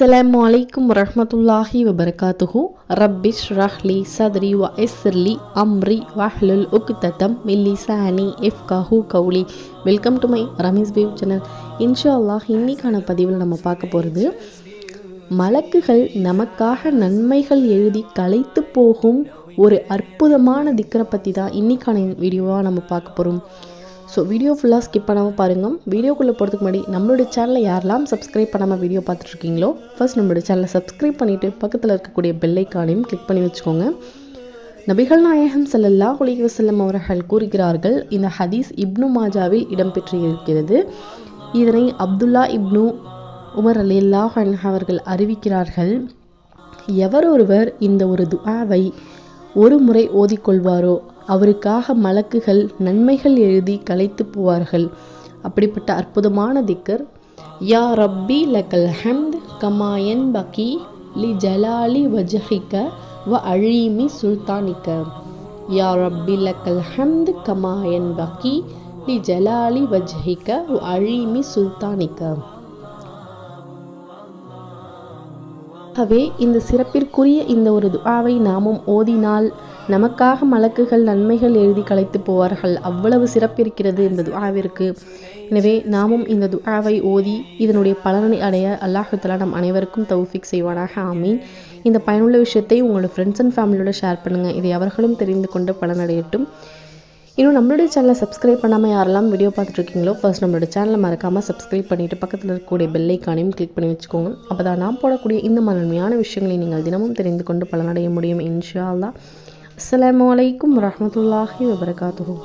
அஸ்ஸலாமு அலைக்கும் வரஹ்மத்துல்லாஹி வபரகாத்துஹு. ரப்பிஷ் ரஹ்லி சத்ரி வ எஸ்ர்லி அம்ரி வஹ்லுல் உக்ததம் மின் லிசானி இஃப்கஹு கௌலி. Welcome to my Rameez view channel. இன்ஷா அல்லாஹ் இன்னைக்கான பதிவில் நம்ம பார்க்க போகிறது, மலக்குகள் நமக்காக நன்மைகள் எழுதி களைத்து போகும் ஒரு அற்புதமான திக்கரை பற்றி தான் இன்னைக்கான வீடியோவாக நம்ம பார்க்க போகிறோம். ஸோ வீடியோ ஃபுல்லாக ஸ்கிப் பண்ணாமல் பாருங்கள். வீடியோக்குள்ளே போகிறதுக்கு முன்னாடி நம்மளுடைய சேனலை யாரெல்லாம் சப்ஸ்கிரைப் பண்ணாமல் வீடியோ பார்த்துட்ருக்கீங்களோ ஃபர்ஸ்ட் நம்மளுடைய சேனலை சப்ஸ்கிரைப் பண்ணிவிட்டு பக்கத்தில் இருக்கக்கூடிய பெல் ஐக்கானையும் கிளிக் பண்ணி வச்சுக்கோங்க. நபிகள் நாயகம் ஸல்லல்லாஹு அலைஹி வஸல்லம் அவர்கள் கூறுகிறார்கள், இந்த ஹதீஸ் இப்னு மாஜாவில் இடம்பெற்று இருக்கிறது. இதனை அப்துல்லா இப்னு உமர் ரலியல்லாஹு அன்ஹு அவர்கள் அறிவிக்கிறார்கள். எவர் ஒருவர் இந்த ஒரு துஆவை ஒரு முறை ஓதிக்கொள்வாரோ அவருக்காக மலக்குகள் நன்மைகள் எழுதி களைத்து போவார்கள். அப்படிப்பட்ட அற்புதமான திக்கர், யா ரப்பி லக்கல் ஹம்த் கமா யன்பகி லி ஜலாலி வஜ்ஹிக வ அலீமி சுல்தானிக. யா ரப்பி லக்கல் ஹம்த் கமா யன்பகி லி ஜலாலி வஜ்ஹிக வ அலீமி சுல்தானிக. ஆகவே இந்த சிறப்பிற்குரிய இந்த ஒரு துஆவை நாமும் ஓதினால் நமக்காக மலக்குகள் நன்மைகள் எழுதி களைத்து போவார்கள். அவ்வளவு சிறப்பிருக்கிறது இந்த துஆவிற்கு. எனவே நாமும் இந்த துஆவை ஓதி இதனுடைய பலனை அடைய அல்லாஹ் தஆலா நம் அனைவருக்கும் தௌஃபீக் செய்வானாக. ஆமீன். இந்த பயனுள்ள விஷயத்தை உங்களோட ஃப்ரெண்ட்ஸ் அண்ட் ஃபேமிலியோட ஷேர் பண்ணுங்கள். இதை அவர்களும் தெரிந்து கொண்டு பலனடையட்டும். இன்னும் நம்மளுடைய சேனலை சப்ஸ்கிரைப் பண்ணாமல் யாரெல்லாம் வீடியோ பார்த்துட்ருக்கீங்களோ ஃபர்ஸ்ட் நம்மளோட சேனலை மறக்காமல் சப்ஸ்கிரைப் பண்ணிவிட்டு பக்கத்தில் இருக்கக்கூடிய பெல் ஐக்கானையும் கிளிக் பண்ணி வச்சுக்கோங்க. அப்போ தான் நான் போடக்கூடிய இந்த நன்மையான விஷயங்களை நீங்கள் தினமும் தெரிந்து கொண்டு பலனடைய முடியும் இன்ஷா அல்லாஹ். அஸ்ஸலாமு அலைக்கும் வரஹ்மத்துல்லாஹி வபரகாத்துஹு.